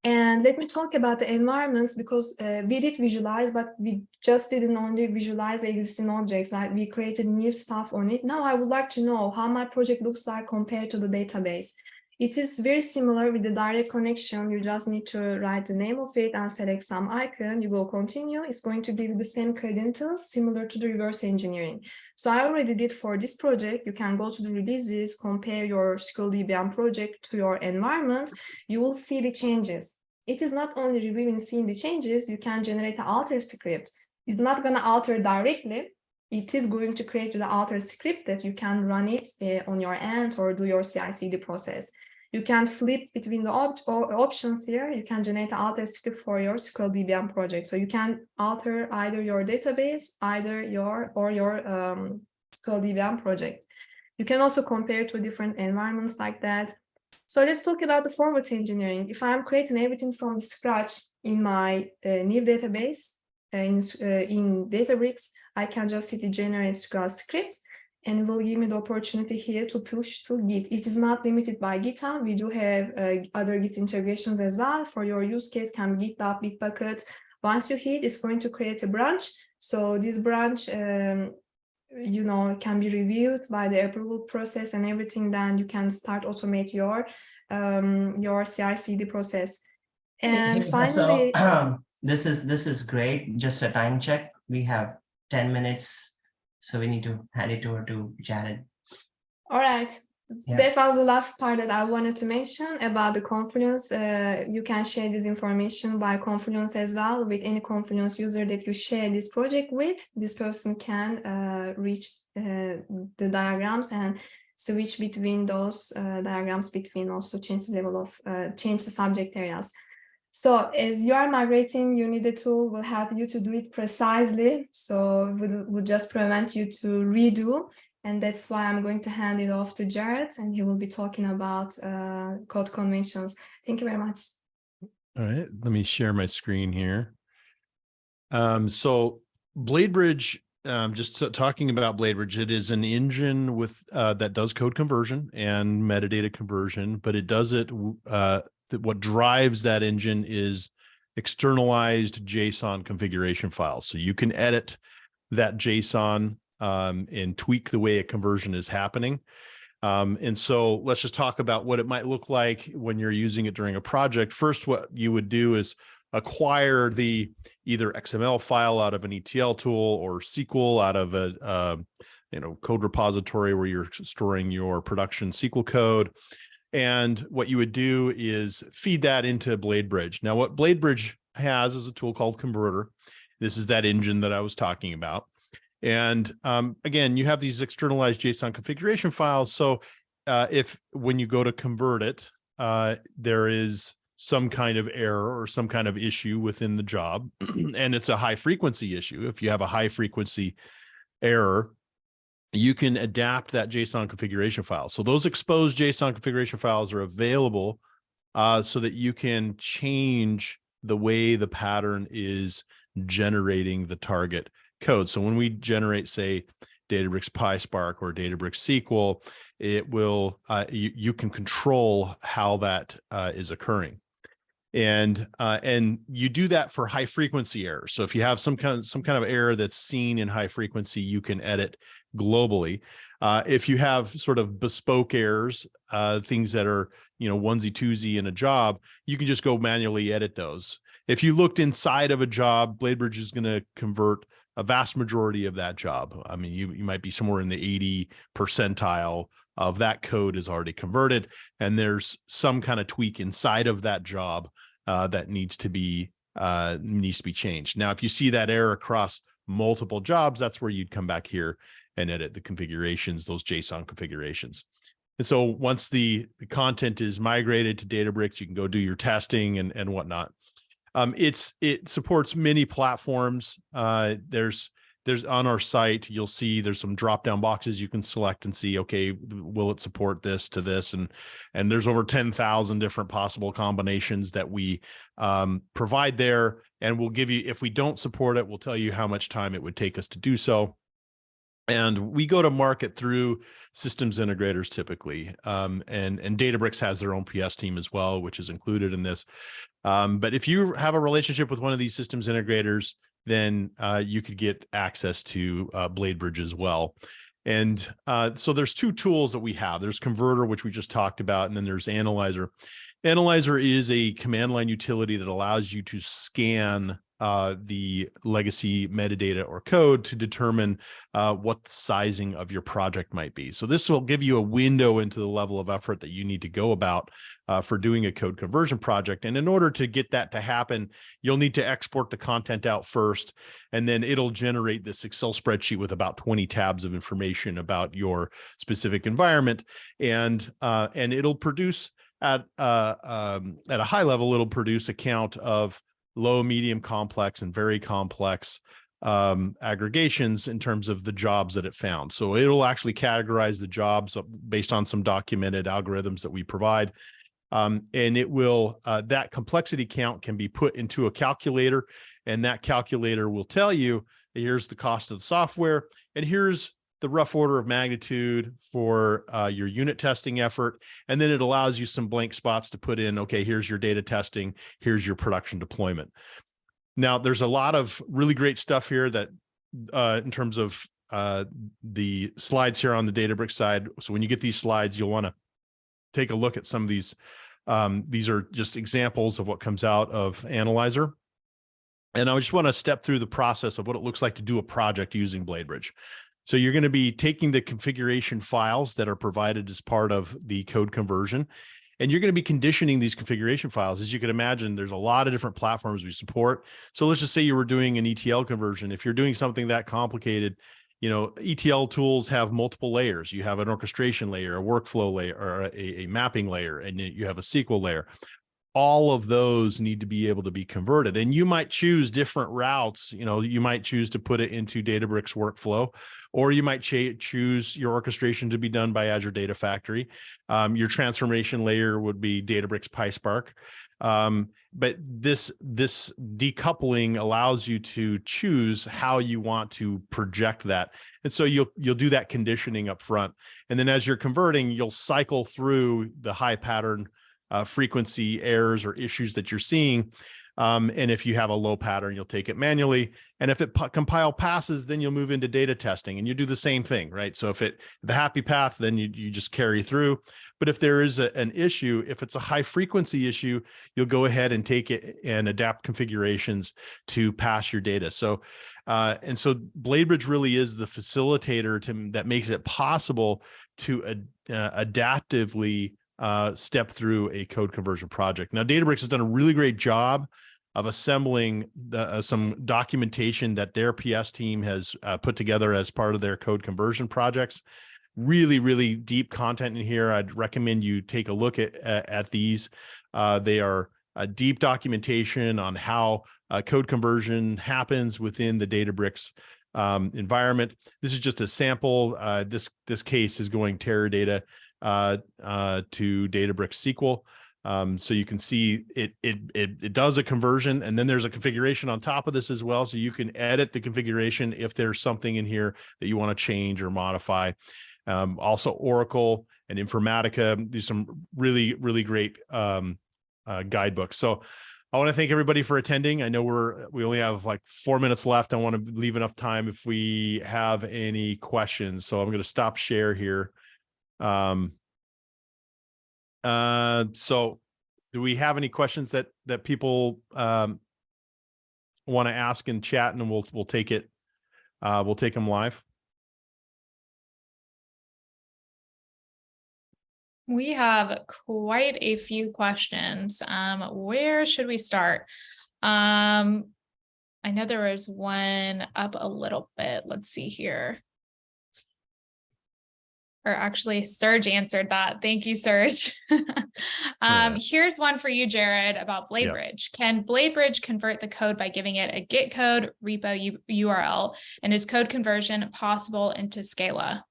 And let me talk about the environments, because we did visualize, but we just didn't only visualize existing objects. Right? We created new stuff on it. Now I would like to know how my project looks like compared to the database. It is very similar with the direct connection. You just need to write the name of it and select some icon. You will continue. It's going to give you the same credentials, similar to the reverse engineering. So I already did for this project. You can go to the releases, compare your SQL DBM project to your environment. You will see the changes. It is not only reviewing, seeing the changes. You can generate an alter script. It's not going to alter directly. It is going to create the alter script that you can run it on your end or do your CI/CD process. You can flip between the options here. You can generate an alter script for your SQL DBM project. So you can alter either your database, either your SQL DBM project. You can also compare to different environments like that. So let's talk about the forward engineering. If I'm creating everything from scratch in my new database, in Databricks, I can just hit the generate SQL script, and it will give me the opportunity here to push to Git. It is not limited by GitHub. We do have other Git integrations as well. For your use case, can be GitLab, Bitbucket. Once you hit, it's going to create a branch. So this branch, you know, can be reviewed by the approval process and everything. Then you can start automate your CI/CD process. And finally, so this is great. Just a time check. We have 10 minutes, so we need to hand it over to Jared. All right. Yeah. That was the last part that I wanted to mention about the Confluence. You can share this information by Confluence as well with any Confluence user that you share this project with. This person can reach the diagrams and switch between those diagrams, between also change the level of change the subject areas. So as you are migrating, you need a tool will help you to do it precisely. So it would just prevent you to redo. And that's why I'm going to hand it off to Jared, and he will be talking about code conventions. Thank you very much. All right, let me share my screen here. So BladeBridge, just talking about BladeBridge, it is an engine with that does code conversion and metadata conversion, but it does it. What drives that engine is externalized JSON configuration files. So you can edit that JSON and tweak the way a conversion is happening. And so let's just talk about what it might look like when you're using it during a project. First, what you would do is acquire the either XML file out of an ETL tool or SQL out of a code repository where you're storing your production SQL code. And what you would do is feed that into BladeBridge. Now, what BladeBridge has is a tool called Converter. This is that engine that I was talking about. And again, you have these externalized JSON configuration files. So when you go to convert it, there is some kind of error or some kind of issue within the job, and it's a high frequency issue. If you have a high frequency error, you can adapt that JSON configuration file. So those exposed JSON configuration files are available so that you can change the way the pattern is generating the target code. So when we generate, say, Databricks PySpark or Databricks SQL, it will you can control how that is occurring, and you do that for high frequency errors. So if you have some kind of error that's seen in high frequency, you can edit globally. If you have sort of bespoke errors, things that are onesie twosie in a job, you can just go manually edit those. If you looked inside of a job, BladeBridge is going to convert a vast majority of that job. I mean, you might be somewhere in the 80 percentile of that code is already converted, and there's some kind of tweak inside of that job that needs to be changed. Now, if you see that error across multiple jobs, that's where you'd come back here and edit the configurations, those JSON configurations. And so once the content is migrated to Databricks, you can go do your testing and whatnot. It supports many platforms. There's on our site, you'll see there's some drop-down boxes you can select and see, okay, will it support this to this? And there's over 10,000 different possible combinations that we provide there. And we'll give you, if we don't support it, we'll tell you how much time it would take us to do so. And we go to market through systems integrators typically. And Databricks has their own PS team as well, which is included in this. But if you have a relationship with one of these systems integrators, then you could get access to BladeBridge as well. And so there's two tools that we have. There's Converter, which we just talked about, and then there's Analyzer. Analyzer is a command line utility that allows you to scan the legacy metadata or code to determine what the sizing of your project might be. So this will give you a window into the level of effort that you need to go about for doing a code conversion project. And in order to get that to happen, you'll need to export the content out first, and then it'll generate this Excel spreadsheet with about 20 tabs of information about your specific environment. And it'll produce at a high level, it'll produce a count of low, medium, complex, and very complex aggregations in terms of the jobs that it found. So it'll actually categorize the jobs based on some documented algorithms that we provide. And it will, that complexity count can be put into a calculator, and that calculator will tell you, here's the cost of the software, and here's the rough order of magnitude for your unit testing effort. And then it allows you some blank spots to put in, okay, here's your data testing, here's your production deployment. Now, there's a lot of really great stuff here that in terms of the slides here on the Databricks side. So when you get these slides, you'll want to take a look at some of these. These are just examples of what comes out of Analyzer. And I just want to step through the process of what it looks like to do a project using BladeBridge. So you're going to be taking the configuration files that are provided as part of the code conversion, and you're going to be conditioning these configuration files. As you can imagine, there's a lot of different platforms we support. So let's just say you were doing an ETL conversion. If you're doing something that complicated, ETL tools have multiple layers. You have an orchestration layer, a workflow layer, or a mapping layer, and you have a SQL layer. all of those need to be able to be converted. And you might choose different routes. You might choose to put it into Databricks workflow, or you might choose your orchestration to be done by Azure Data Factory. Your transformation layer would be Databricks PySpark. But this decoupling allows you to choose how you want to project that. And so you'll do that conditioning up front. And then as you're converting, you'll cycle through the high pattern frequency errors or issues that you're seeing. And if you have a low pattern, you'll take it manually. And if it compile passes, then you'll move into data testing and you do the same thing, right? So if the happy path, then you just carry through. But if there is an issue, if it's a high frequency issue, you'll go ahead and take it and adapt configurations to pass your data. So, and so BladeBridge really is the facilitator that makes it possible to adaptively step through a code conversion project. Now, Databricks has done a really great job of assembling some documentation that their PS team has put together as part of their code conversion projects. Really, really deep content in here. I'd recommend you take a look at these. They are a deep documentation on how code conversion happens within the Databricks environment. This is just a sample. This case is going Teradata to Databricks SQL. So you can see it does a conversion, and then there's a configuration on top of this as well. So you can edit the configuration if there's something in here that you want to change or modify. Also Oracle and Informatica do some really, really great guidebooks. So I want to thank everybody for attending. I know we only have like 4 minutes left. I want to leave enough time if we have any questions. So I'm going to stop share here. So do we have any questions that people want to ask in chat, and we'll take it, we'll take them live? We have quite a few questions. Where should we start? I know there was one up a little bit. Let's see here. Or actually, Serge answered that. Thank you, Serge. Here's one for you, Jared, about BladeBridge. Yeah. Can BladeBridge convert the code by giving it a Git code repo URL? And is code conversion possible into Scala?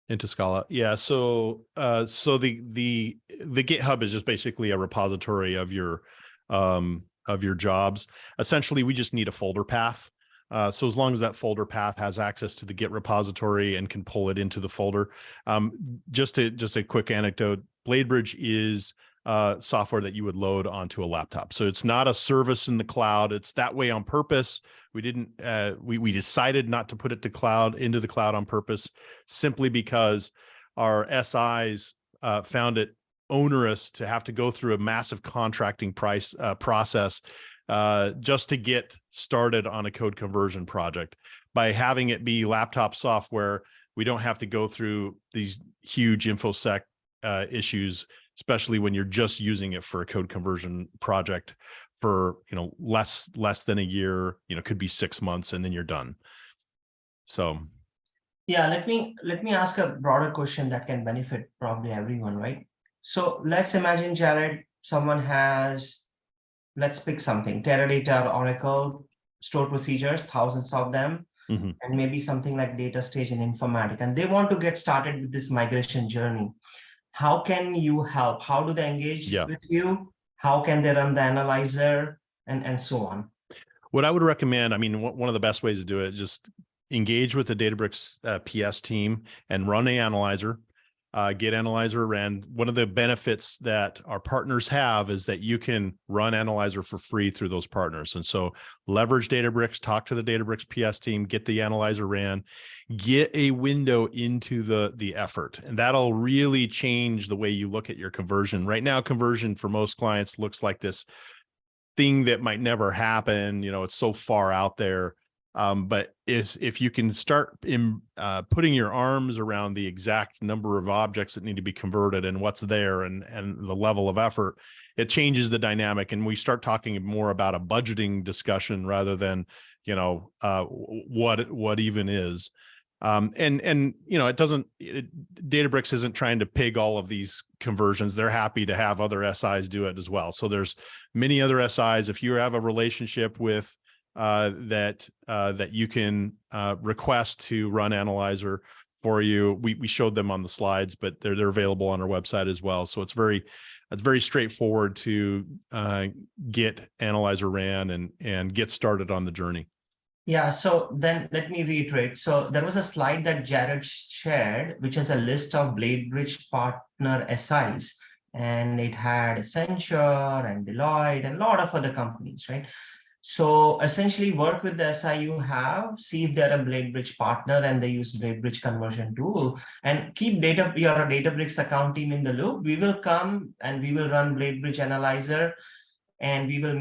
Into Scala, yeah. So the GitHub is just basically a repository of your jobs. Essentially, we just need a folder path. So as long as that folder path has access to the Git repository and can pull it into the folder. Just a quick anecdote, BladeBridge is software that you would load onto a laptop. So it's not a service in the cloud. It's that way on purpose. We didn't, we decided not to put it into the cloud on purpose, simply because our SIs found it onerous to have to go through a massive contracting process just to get started on a code conversion project. By having it be laptop software, we don't have to go through these huge InfoSec issues, especially when you're just using it for a code conversion project for, less than a year, could be 6 months, and then you're done. So yeah, let me ask a broader question that can benefit probably everyone, right? So let's imagine, Jared, someone has, let's pick something, Teradata or Oracle, stored procedures, thousands of them, and maybe something like data stage in Informatica, and they want to get started with this migration journey. How can you help? How do they engage with you? How can they run the analyzer, and so on? What I would recommend, one of the best ways to do it, just engage with the Databricks PS team and run the analyzer. Get Analyzer ran. One of the benefits that our partners have is that you can run Analyzer for free through those partners. And so leverage Databricks, talk to the Databricks PS team, get the Analyzer ran, get a window into the effort. And that'll really change the way you look at your conversion. Right now, conversion for most clients looks like this thing that might never happen. It's so far out there. But if you can start putting your arms around the exact number of objects that need to be converted and what's there and the level of effort, it changes the dynamic. And we start talking more about a budgeting discussion rather than, what even is. And you know, Databricks isn't trying to pig all of these conversions. They're happy to have other SIs do it as well. So there's many other SIs. If you have a relationship with that you can request to run Analyzer for you, we showed them on the slides, but they're available on our website as well. So it's very straightforward to get Analyzer ran and get started on the journey. Yeah, so then let me reiterate. So there was a slide that Jared shared, which has a list of BladeBridge partner SIs, and it had Accenture and Deloitte and a lot of other companies, right? So essentially work with the SI you have, see if they're a BladeBridge partner and they use BladeBridge conversion tool, and keep your Databricks account team in the loop. We will come and we will run BladeBridge Analyzer, and we will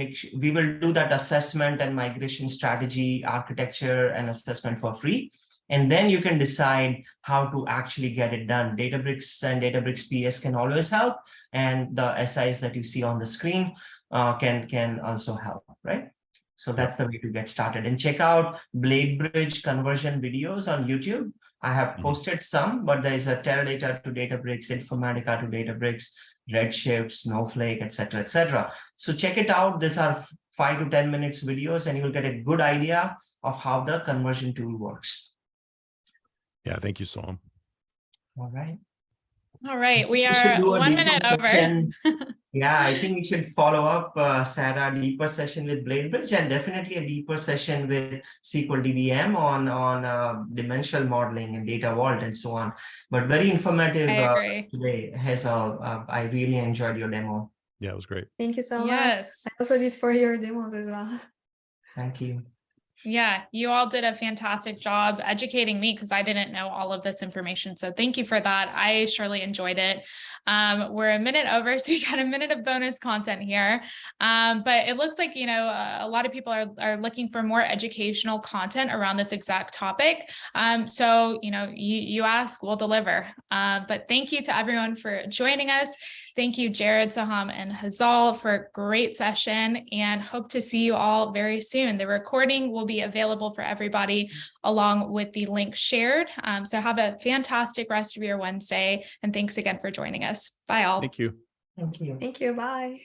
do that assessment and migration strategy, architecture and assessment for free. And then you can decide how to actually get it done. Databricks and Databricks PS can always help. And the SIs that you see on the screen can also help, right? So that's the way to get started. And check out BladeBridge conversion videos on YouTube. I have posted some, but there is a Teradata to Databricks, Informatica to Databricks, Redshift, Snowflake, etc., etc. So check it out. These are 5 to 10 minutes videos, and you will get a good idea of how the conversion tool works. Yeah, thank you, Soham. All right. All right, we are 1 minute over. Yeah, I think we should follow up, Sarah, a deeper session with BladeBridge, and definitely a deeper session with SQL DBM on dimensional modeling and data vault and so on. But very informative today, Hazel. I really enjoyed your demo. Yeah, it was great. Thank you so much. I also did for your demos as well. Thank you. Yeah, you all did a fantastic job educating me because I didn't know all of this information. So thank you for that. I surely enjoyed it. We're a minute over, so we got a minute of bonus content here. But it looks like, you know, a lot of people are looking for more educational content around this exact topic. So, you know, you ask, we'll deliver. But thank you to everyone for joining us. Thank you, Jared, Soham, and Hazal for a great session, and hope to see you all very soon. The recording will be available for everybody along with the link shared. So have a fantastic rest of your Wednesday, and thanks again for joining us. Bye all. Thank you. Thank you. Thank you. Bye.